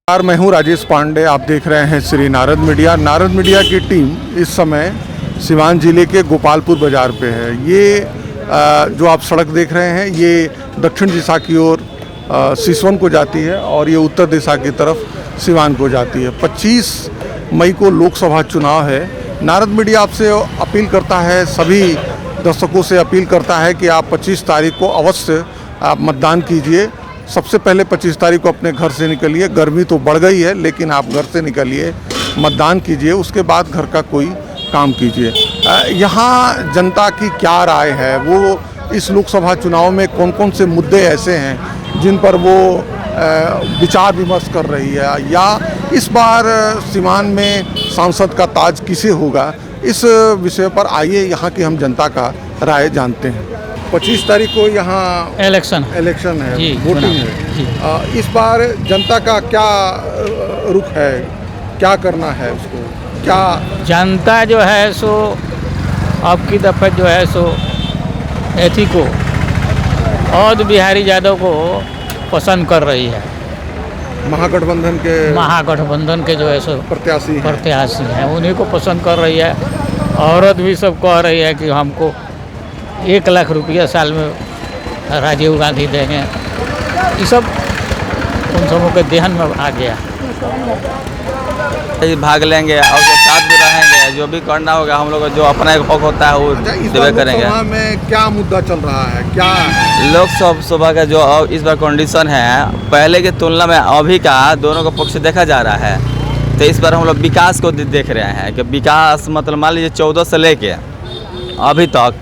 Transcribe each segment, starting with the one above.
मैं हूं राजेश पांडे, आप देख रहे हैं श्री नारद मीडिया। नारद मीडिया की टीम इस समय सिवान जिले के गोपालपुर बाज़ार पे है। ये जो आप सड़क देख रहे हैं ये दक्षिण दिशा की ओर सिसवन को जाती है और ये उत्तर दिशा की तरफ सिवान को जाती है। 25 मई को लोकसभा चुनाव है। नारद मीडिया आपसे अपील करता है, सभी दर्शकों से अपील करता है कि आप 25 तारीख को अवश्य आप मतदान कीजिए। सबसे पहले 25 तारीख को अपने घर से निकलिए। गर्मी तो बढ़ गई है लेकिन आप घर से निकलिए, मतदान कीजिए, उसके बाद घर का कोई काम कीजिए। यहाँ जनता की क्या राय है, वो इस लोकसभा चुनाव में कौन कौन से मुद्दे ऐसे हैं जिन पर वो विचार विमर्श कर रही है, या इस बार सिवान में सांसद का ताज किसे होगा, इस विषय पर आइए यहाँ की हम जनता का राय जानते हैं। 25 तारीख को यहाँ इलेक्शन है, वोटिंग है। इस बार जनता का क्या रुख है, क्या करना है उसको, क्या जनता जो है सो अब की दफ़ा जो है सो एथी को और बिहारी यादव को पसंद कर रही है। महागठबंधन के जो है सो प्रत्याशी हैं, उन्हीं को पसंद कर रही है। औरत भी सब कह रही है कि हमको 1 लाख रुपया साल में राजीव गांधी देंगे। ये सब उन सबों के ध्यान में आ गया। भाग लेंगे और जो साथ भी रहेंगे, जो भी करना होगा हम लोग जो अपना एक हक होता है वो देवे करेंगे। लोकसभा में क्या मुद्दा चल रहा है, क्या लोकसभा का जो इस बार कंडीशन है पहले की तुलना में अभी का दोनों का पक्ष देखा जा रहा है। तो इस बार हम लोग विकास को देख रहे हैं कि विकास मतलब मान लीजिए 14 से लेके अभी तक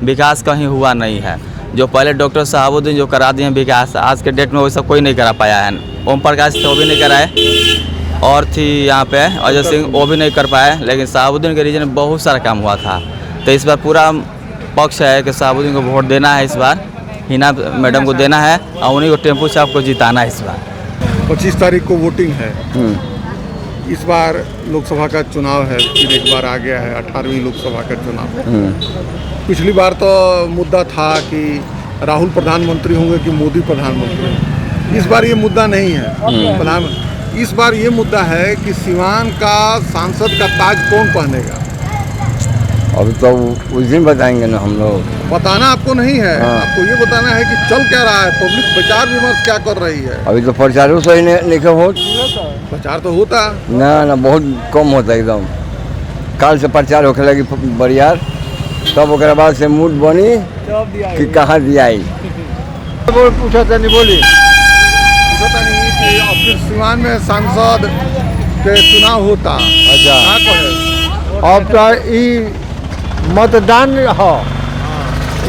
विकास कहीं हुआ नहीं है। जो पहले डॉक्टर साहबुद्दीन जो करा दिए हैं विकास, आज के डेट में वैसा कोई नहीं करा पाया है। ओम प्रकाश थे वो भी नहीं कराए, और थी यहाँ पे अजय सिंह वो भी नहीं कर पाए, लेकिन साहबुद्दीन के रीजन में बहुत सारा काम हुआ था। तो इस बार पूरा पक्ष है कि साहबुद्दीन को वोट देना है, इस बार हिना मैडम को देना है और उन्हीं को टेम्पू साहब को जिताना है। इस बार 25 तारीख को वोटिंग है। इस बार लोकसभा का चुनाव है, फिर एक बार आ गया है 18वीं लोकसभा का चुनाव। पिछली बार तो मुद्दा था कि राहुल प्रधानमंत्री होंगे कि मोदी प्रधानमंत्री। इस बार ये मुद्दा नहीं है। इस बार ये मुद्दा है कि सिवान का सांसद का ताज कौन पहनेगा। अभी तो उस दिन बताएंगे ना हम लोग। बताना आपको नहीं है, आपको ये बताना है कि चल क्या रहा है, पब्लिक विचार विमर्श क्या कर रही है। अभी तो प्रचारों से ही नहीं हो, प्रचार तो होता ना बहुत कम होता एकदम। कल से प्रचार होने लगी बरियार, तब ओकरा बाद से मूड बनी कि कहाँ दिया पूछा था नहीं बोली पता नहीं कि अब फिर सिवान में सांसद के चुनाव होता। अच्छा, अब तो मतदान हो,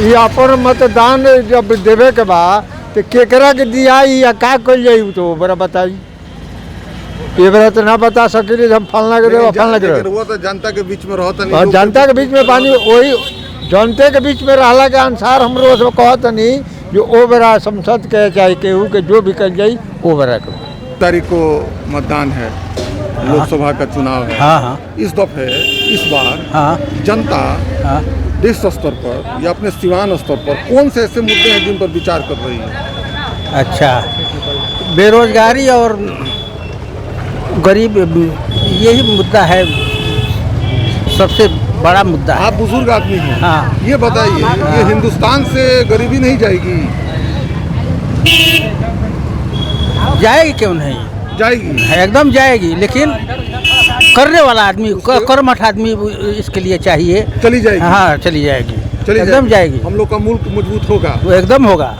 ये अपन मतदान जब देवे के बाद तो केकरा के दिया या का कल जाई तो बड़ा बताई। ये बड़ा तो ना बता सके हम फलना के देवा फलना के। वो तो जनता के बीच में रहता नहीं, जनता के बीच में पानी वही जनता के बीच में रहला के अनुसार हम रोज कहत नहीं जो ओ बड़ा संसद के चाहे केहू के जो भी कल जाई वो बड़ा को। तारीख को मतदान है, लोकसभा का चुनाव है। इस दफे इस बार जनता देश स्तर पर या अपने सिवान स्तर पर कौन से ऐसे मुद्दे हैं जिन पर विचार कर रही है। अच्छा, बेरोजगारी और गरीब, यही मुद्दा है, सबसे बड़ा मुद्दा है। आप बुजुर्ग आदमी हैं, ये बताइए, ये हिंदुस्तान से गरीबी नहीं जाएगी? जाएगी, क्यों नहीं जाएगी, एकदम जाएगी, लेकिन करने वाला आदमी, कर्मठ आदमी इसके लिए चाहिए। चली जाएगी? हाँ, चली जाएगी, एकदम जाएगी। हम लोग का मुल्क मजबूत होगा, वो एकदम होगा,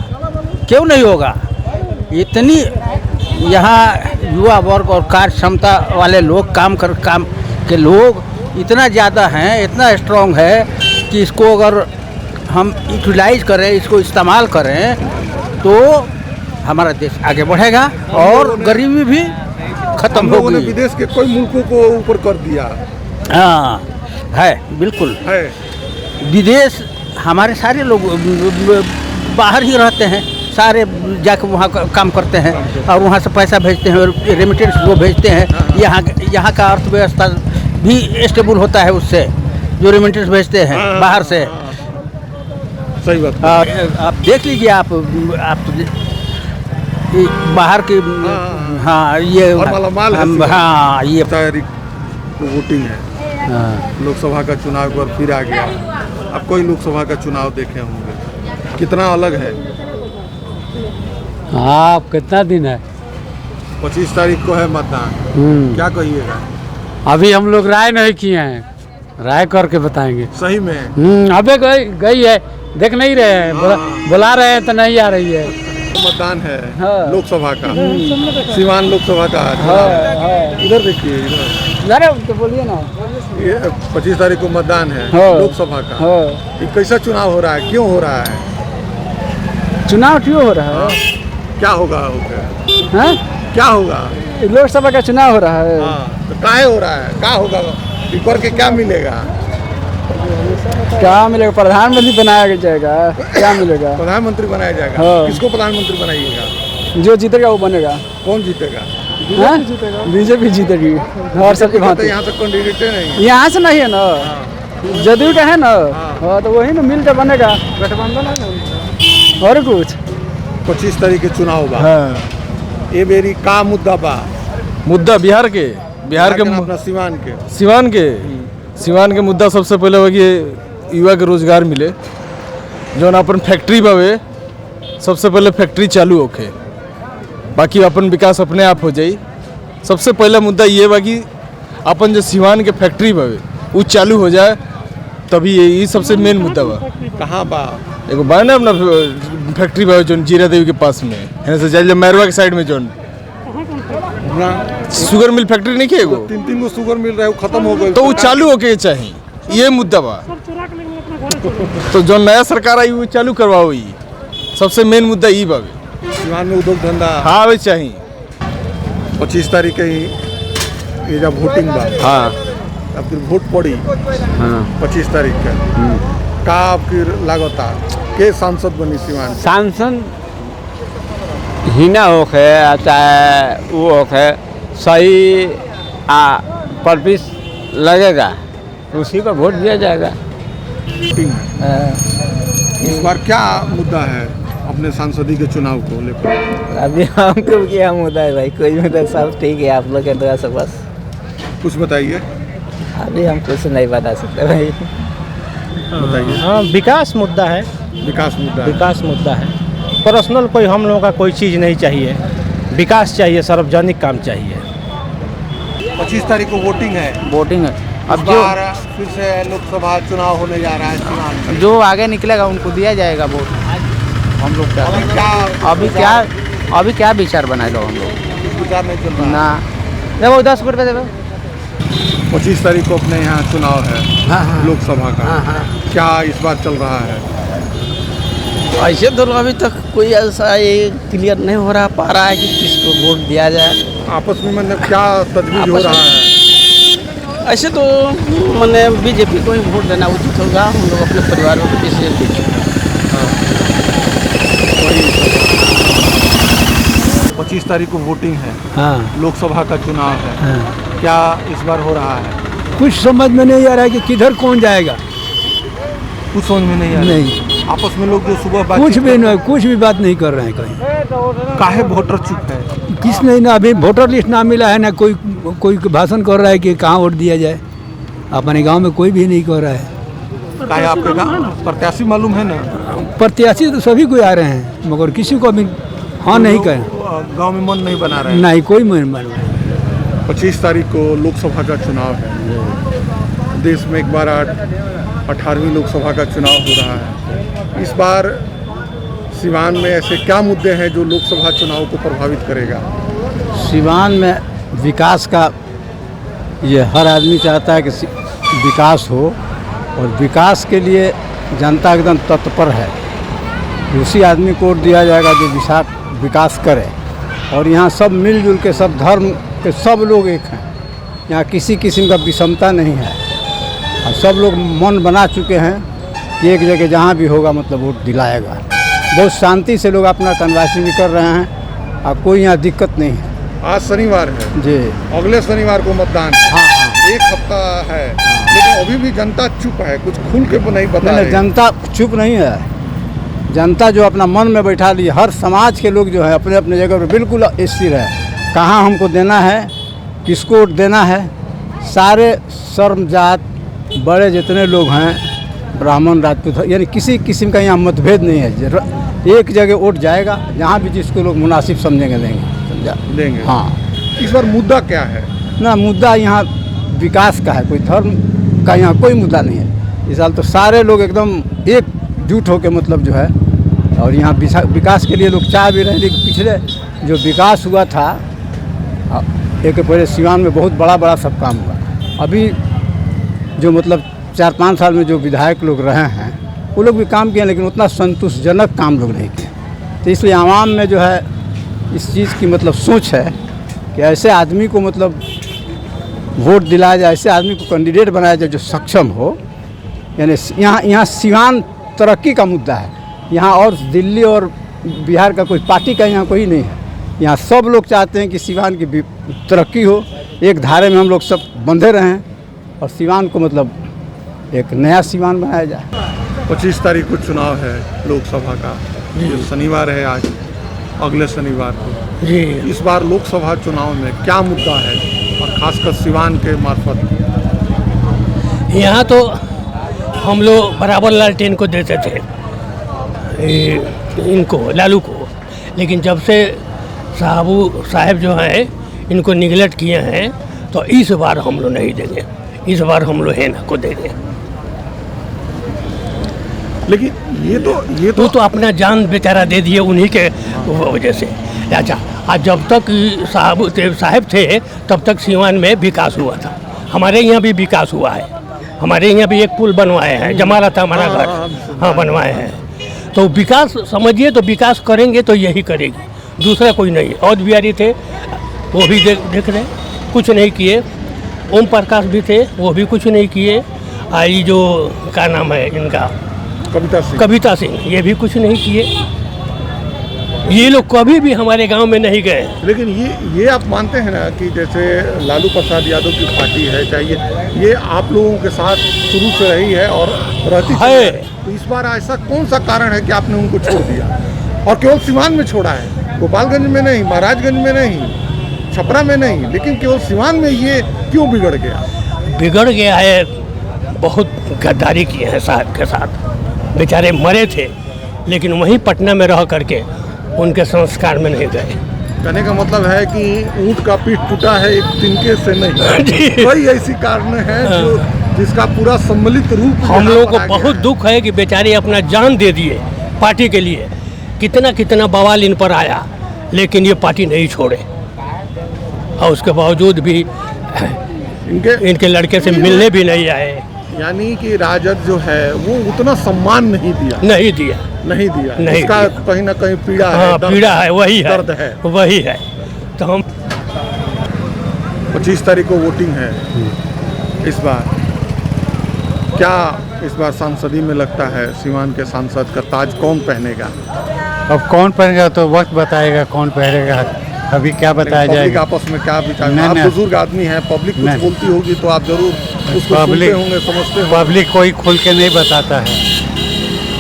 क्यों नहीं होगा। इतनी यहाँ युवा वर्ग और कार्य क्षमता वाले लोग काम के लोग इतना ज़्यादा हैं, इतना स्ट्रॉन्ग है कि इसको अगर हम यूटिलाइज करें, इसको इस्तेमाल करें तो हमारा देश आगे बढ़ेगा और गरीबी भी खत्म होगी। विदेश के कोई मुल्कों को ऊपर कर दिया। हाँ है, बिल्कुल है। विदेश हमारे सारे लोग बाहर ही रहते हैं, सारे जाकर वहाँ काम करते हैं और वहाँ से पैसा भेजते हैं और रेमिटेंस वो भेजते हैं। यहाँ का अर्थव्यवस्था भी स्टेबल होता है उससे, जो रेमिटेंस भेजते हैं बाहर से। सही बात। आप देख लीजिए, आप बाहर की, हाँ ये और मालामाल है। हाँ ये तारीख को वोटिंग है, लोकसभा का चुनाव एक बार फिर आ गया। अब कोई लोकसभा का चुनाव देखे होंगे, कितना अलग है। हाँ, कितना दिन है? 25 तारीख को है मतदान, क्या कहिएगा? अभी हम लोग राय नहीं किए हैं, राय करके बताएंगे। सही में अबे गई है, देख नहीं रहे हैं, बुला रहे हैं तो नहीं आ रही है। मतदान है हाँ। लोकसभा का, सीवान लोकसभा का इधर देखिए, इधर तो बोलिए ना। ये 25 तारीख को मतदान है लोकसभा का। ये कैसा चुनाव हो रहा है, क्यों हो रहा है? चुनाव क्यों हो रहा है? क्या होगा हाँ? क्या होगा? लोकसभा का चुनाव हो रहा है। तो काहे हो रहा है, क्या होगा? ऊपर के क्या मिलेगा? क्या मिलेगा? प्रधानमंत्री बनाया जाएगा, क्या मिलेगा? प्रधानमंत्री बनाया जाएगा। हाँ। किसको प्रधानमंत्री बनाइएगा? जो जीतेगा वो बनेगा। कौन जीतेगा? बीजेपी जीतेगी और सबकी तो भांति। यहाँ तक कैंडिडेट नहीं है। यहाँ से नहीं है ना, जदयू का है ना। हाँ, तो वही ना मिल के बनेगा, गठबंधन है ना। और कुछ 25 तारीख के चुनाव बा। ये बेरी का मुद्दा बा? मुद्दा बिहार के अपना सिवान के मुद्दा सबसे पहले हो कि युवा के रोजगार मिले, जो अपन फैक्ट्री बावे सबसे पहले फैक्ट्री चालू होके, बाकी अपन विकास अपने आप हो जाई। सबसे पहला मुद्दा ये बा कि अपन जो सिवान के फैक्ट्री बावे वो चालू हो जाए, तभी ये सबसे मेन मुद्दा बा। कहाँ बा? एगो बा ना अपना फैक्ट्री बावे जो जीरा देवी के पास में है, से जाइए मैरवा के साइड में जो शुगर मिल फैक्ट्री नहीं है, एगो 3 गो शुगर मिल रहा है, वो खत्म हो गए, तो वो चालू होके चाहिए, ये मुद्दा बा। तो जो नया सरकार आई वो चालू करवाओ, ये सबसे मेन मुद्दा ये बावे। सिवान में उद्योग धंधा हाँ वे चाहिए। 25 तारीख के ही ये जब वोटिंग बा, हाँ अब फिर वोट पड़ी 25 तारीख का, का फिर लागता के सांसद बनी सिवान? सांसद हिना होके चाहे वो होके सही परपिस लगेगा, उसी पर वोट दिया जाएगा। वोटिंग है। इस बार क्या मुद्दा है अपने सांसदी के चुनाव को लेकर? अभी हमको क्या मुद्दा है भाई, कोई मुद्दा सब ठीक है, आप लोग के दुआ से बस। कुछ बताइए। अभी हम कुछ नहीं बता सकते भाई। बताइए। हाँ, विकास मुद्दा है। विकास मुद्दा है। पर्सनल कोई हम लोगों का कोई चीज़ नहीं चाहिए, विकास चाहिए, सार्वजनिक काम चाहिए। 25 तारीख को वोटिंग है। अब इस बार फिर से लोकसभा चुनाव होने जा रहा है सिवान में। जो आगे निकलेगा उनको दिया जाएगा वोट। हम लोग अभी क्या विचार बनाए लो हम लोग? विचार नहीं चल रहा ना देखो 10 रुपये देवे। 25 तारीख को अपने यहाँ चुनाव है लोकसभा का। क्या इस बार चल रहा है? ऐसे तो अभी तक कोई ऐसा ये क्लियर नहीं हो रहा पा रहा है कि किसको वोट दिया जाए। आपस में मतलब क्या तजवीज हो रहा है? ऐसे तो मैंने बीजेपी को ही वोट देना उचित होगा। हम लोग अपने परिवार में डिसीजन ले चुके हैं। 25 तारीख को वोटिंग है, लोकसभा का चुनाव है, क्या इस बार हो रहा है? कुछ समझ में नहीं आ रहा है कि किधर कौन जाएगा। कुछ समझ में नहीं आ रहा। नहीं, आपस में लोग जो सुबह कुछ भी बात नहीं कर रहे हैं कहीं। काहे वोटर चुप है? किस नहीं ना, अभी वोटर लिस्ट ना मिला है ना, कोई भाषण कर रहा है कि कहाँ वोट दिया जाए। अपने गांव में कोई भी नहीं कर रहा है। काहे आपके गाँव प्रत्याशी मालूम है ना? प्रत्याशी तो सभी को आ रहे हैं, मगर किसी को अभी हाँ नहीं कहें। गांव में मन नहीं बना रहे? नहीं, कोई मन बना। 25 तारीख को लोकसभा का चुनाव है। देश में एक बार 18वीं लोकसभा का चुनाव हो रहा है। इस बार सिवान में ऐसे क्या मुद्दे हैं जो लोकसभा चुनाव को प्रभावित करेगा? सिवान में विकास का, ये हर आदमी चाहता है कि विकास हो, और विकास के लिए जनता एकदम तत्पर है। उसी आदमी को वोट दिया जाएगा जो विकास करे। और यहाँ सब मिलजुल के, सब धर्म के सब लोग एक हैं। यहाँ किसी किस्म का विषमता नहीं है, और सब लोग मन बना चुके हैं कि एक जगह जहाँ भी होगा मतलब वोट दिलाएगा। बहुत शांति से लोग अपना कन्वासी भी कर रहे हैं और कोई यहाँ दिक्कत नहीं है। आज शनिवार है जी अगले शनिवार को मतदान है। हाँ हाँ एक हफ्ता है लेकिन अभी भी जनता चुप है, कुछ खुल के नहीं बता नहीं, रही। जनता चुप नहीं है। जनता जो अपना मन में बैठा ली, हर समाज के लोग जो है अपने अपने जगह पर बिल्कुल स्थिर है। कहाँ हमको देना है, किसको वोट देना है, सारे सर्व जात बड़े जितने लोग हैं, ब्राह्मण राजपूत, यानी किसी किस्म का यहाँ मतभेद नहीं है। एक जगह वोट जाएगा, जहाँ भी जिसको लोग मुनासिब समझेंगे देंगे, समझा देंगे। हाँ। इस बार मुद्दा क्या है? ना मुद्दा यहाँ विकास का है, कोई धर्म का यहाँ कोई मुद्दा नहीं है। इस साल तो सारे लोग एकदम एकजुट होकर मतलब जो है, और यहाँ विकास के लिए लोग चाह भी रहे हैं। लेकिन पिछले जो विकास हुआ था एक पहले सिवान में बहुत बड़ा बड़ा सब काम हुआ। अभी जो मतलब 4-5 साल में जो विधायक लोग रहे हैं वो लोग भी काम किए, लेकिन उतना संतोषजनक काम लोग नहीं किए। तो इसलिए आवाम में जो है इस चीज़ की मतलब सोच है कि ऐसे आदमी को मतलब वोट दिलाया जाए, ऐसे आदमी को कैंडिडेट बनाया जाए जो सक्षम हो। यानी यहाँ सिवान तरक्की का मुद्दा है। यहाँ और दिल्ली और बिहार का कोई पार्टी का यहाँ कोई नहीं है। यहाँ सब लोग चाहते हैं कि सिवान की तरक्की हो, एक धारे में हम लोग सब बंधे रहें और सिवान को मतलब एक नया सिवान बनाया जाए। 25 तारीख को चुनाव है लोकसभा का, जो शनिवार है आज, अगले शनिवार को जी। इस बार लोकसभा चुनाव में क्या मुद्दा है और खासकर सिवान के मार्फत? यहाँ तो हम लोग बराबर लालटेन को देते थे, इनको लालू को, लेकिन जब से साहब जो हैं इनको निगलेक्ट किए हैं तो इस बार हम लोग नहीं देंगे। इस बार हम लोग हेना को देंगे। लेकिन ये तो अपना जान बेचारा दे दिए उन्हीं के वजह से। अच्छा, आज जब तक साहब थे तब तक सिवान में विकास हुआ था। हमारे यहाँ भी विकास हुआ है। हमारे यहाँ भी एक पुल बनवाए हैं, जमाला था हमारा घर, हाँ बनवाए हैं। तो विकास समझिए, तो विकास करेंगे तो यही करेगी, दूसरा कोई नहीं। औध बिहारी थे, वो भी देख रहे, कुछ नहीं किए। ओम प्रकाश भी थे, वो भी कुछ नहीं किए। ये जो क्या नाम है इनका, कविता सिंह, ये भी कुछ नहीं किए। ये लोग कभी भी हमारे गांव में नहीं गए। लेकिन ये आप मानते हैं ना कि जैसे लालू प्रसाद यादव की पार्टी है, चाहे ये आप लोगों के साथ शुरू से रही है और रहती है, तो इस बार ऐसा कौन सा कारण है कि आपने उनको छोड़ दिया और केवल सिवान में छोड़ा है? गोपालगंज में नहीं, महाराजगंज में नहीं, छपरा में नहीं, लेकिन केवल सिवान में ये क्यों बिगड़ गया? बिगड़ गया है, बहुत गद्दारी किए हैं साहब के साथ। बेचारे मरे थे, लेकिन वहीं पटना में रह करके उनके संस्कार में नहीं गए। कहने का मतलब है कि ऊँट का पीठ टूटा है एक तिनके से नहीं। वही ऐसी कारण है जो जिसका पूरा सम्मिलित रूप हम लोगों को बहुत दुख है कि बेचारे अपना जान दे दिए पार्टी के लिए। कितना कितना बवाल इन पर आया, लेकिन ये पार्टी नहीं छोड़े, और उसके बावजूद भी इनके लड़के से मिलने भी नहीं आए। यानी कि राजद जो है वो उतना सम्मान नहीं दिया। नहीं दिया। इसका कहीं ना कहीं पीड़ा है। हाँ, पीड़ा है, वही है, दर्द है, वही है। तो हम 25 तारीख को वोटिंग है इस बार। क्या इस बार सांसदी में लगता है सिवान के सांसद का ताज कौन पहनेगा? अब कौन पहनेगा तो वक्त बताएगा कौन पहनेगा, अभी क्या बताया जाएगा। आपस में क्या विचार? आप बुजुर्ग आदमी हैं, पब्लिक कुछ बोलती होगी तो आप जरूर उसको सुनते होंगे, समझते होंगे। पब्लिक कोई खुल के नहीं बताता है,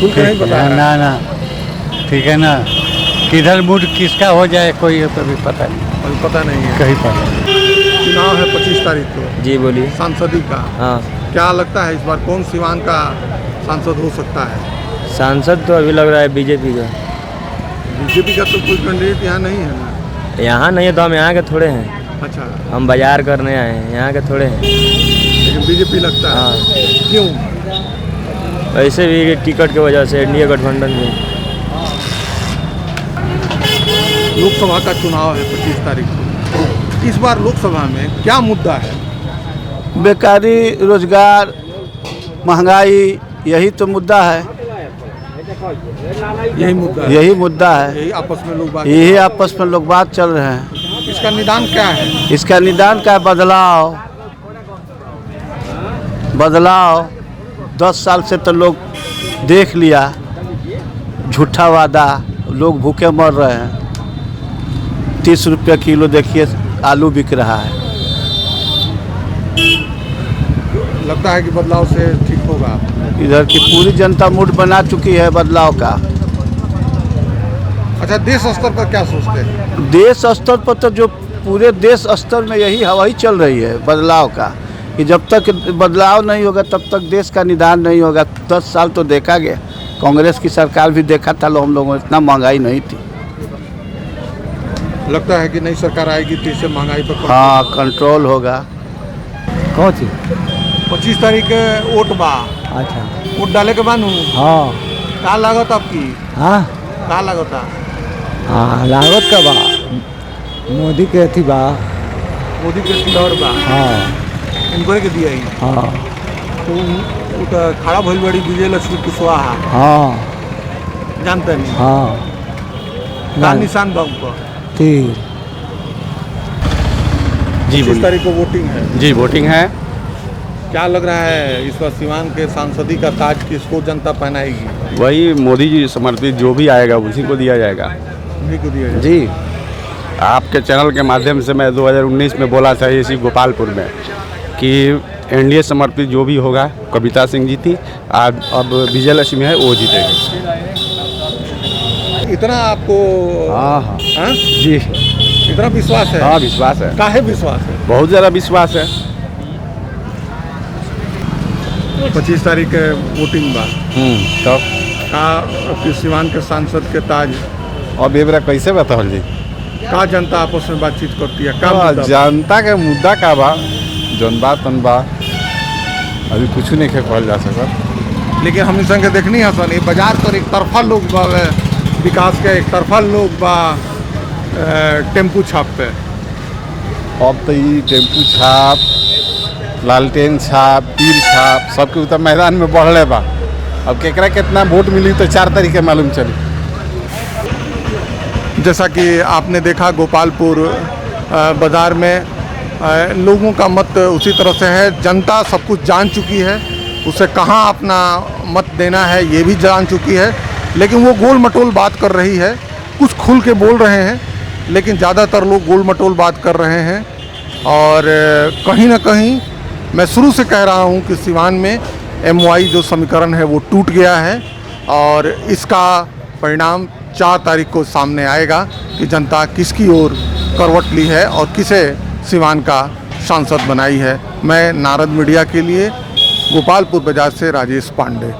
खुल के नहीं बताया ना, ठीक है ना। किधर मूड किसका हो जाए कोई तो भी पता नहीं है, कहीं पता नहीं। चुनाव है 25 तारीख को। जी बोलिए। सांसदी का, हाँ, क्या लगता है इस बार कौन सिवान का सांसद हो सकता है? सांसद तो अभी लग रहा है बीजेपी का। बीजेपी का तो कोई कैंडिडेट यहाँ नहीं है ना? यहाँ नहीं है तो हम यहाँ के थोड़े हैं। अच्छा, हम बाजार करने आए हैं, यहाँ के थोड़े हैं। लेकिन बीजेपी लगता है। हाँ। क्यों? वैसे भी टिकट की वजह से, इंडिया गठबंधन में। लोकसभा का चुनाव है 25 तारीख को। इस बार लोकसभा में क्या मुद्दा है? बेकारी, रोजगार, महंगाई, यही तो मुद्दा है। यही मुद्दा है। यही मुद्दा है। यही आपस में लोग बात चल रहे हैं। इसका निदान क्या है? इसका निदान क्या? बदलाव। 10 साल से तो लोग देख लिया, झूठा वादा, लोग भूखे मर रहे हैं। 30 रुपये किलो देखिए आलू बिक रहा है। लगता है कि बदलाव से ठीक होगा। इधर की पूरी जनता मूड बना चुकी है बदलाव का। अच्छा, देश स्तर पर क्या सोचते हैं? देश स्तर पर तो जो पूरे देश स्तर में यही हवा ही चल रही है बदलाव का, कि जब तक बदलाव नहीं होगा तब तक देश का निदान नहीं होगा। 10 साल तो देखा गया, कांग्रेस की सरकार भी देखा था, हम लोगों इतना महंगाई नहीं थी। लगता है कि नई सरकार आएगी तो इससे महंगाई पर हाँ, कंट्रोल होगा। कौन सी? 25 तारीख के वोट बा। अच्छा, वोट डाले के बानू हाँ का लागत आपकी? हाँ का लागत? हाँ, लागत का बा मोदी के अथी बा। मोदी के दौर बा। हाँ उनको के दिया ही हाँ तो उनका खड़ा भइल बड़ी विजय लक्ष्मी कुशवाहा, हाँ जानते नहीं? हाँ का निशान बा उनका? तीर। जी 25 तारीख को वोटिंग है। जी वोटिंग है। क्या लग रहा है इस बार सिवान के सांसदी का ताज किसको जनता पहनाएगी? वही मोदी जी समर्पित जो भी आएगा उसी को दिया जाएगा। उन्हीं को दिया जाएगा। जी, आपके चैनल के माध्यम से मैं 2019 में बोला था इसी गोपालपुर में कि एनडीए समर्पित जो भी होगा, कविता सिंह जी थी, आज अब विजय लक्ष्मी है, वो जीतेगी। इतना आपको हाँ हाँ? जी, इतना विश्वास है? हाँ विश्वास है, काहे विश्वास है? बहुत ज़्यादा विश्वास है। 25 तारीख के वोटिंग बा। तो का सिवान के सांसद के ताज अब एबरा कैसे बताओ जी? का जनता आपस में बातचीत करती है? का तो मुद्दा बा? जनता के मुद्दा का बा, जौन बात तन बा, अभी कुछ नहीं कहल जा सकता। लेकिन हम संगे देखनी है सन, ये बाजार पर एक तरफा लोग बा, विकास के एक तरफा लोग बा टेम्पू छाप पे। अब तो ये टेम्पू छाप, लालटेन छाप, तीर छाप, सबके उतर मैदान में बढ़ले बा। अब केकरा कितना वोट मिली तो 4 तारीख के मालूम चली। जैसा कि आपने देखा गोपालपुर बाज़ार में लोगों का मत उसी तरह से है। जनता सब कुछ जान चुकी है, उसे कहाँ अपना मत देना है ये भी जान चुकी है, लेकिन वो गोल मटोल बात कर रही है। कुछ खुल के बोल रहे हैं, लेकिन ज़्यादातर लोग गोल मटोल बात कर रहे हैं। और कहीं ना कहीं मैं शुरू से कह रहा हूँ कि सिवान में MY जो समीकरण है वो टूट गया है, और इसका परिणाम 4 तारीख को सामने आएगा कि जनता किसकी ओर करवट ली है और किसे सिवान का सांसद बनाई है। मैं नारद मीडिया के लिए गोपालपुर बाजार से राजेश पांडे।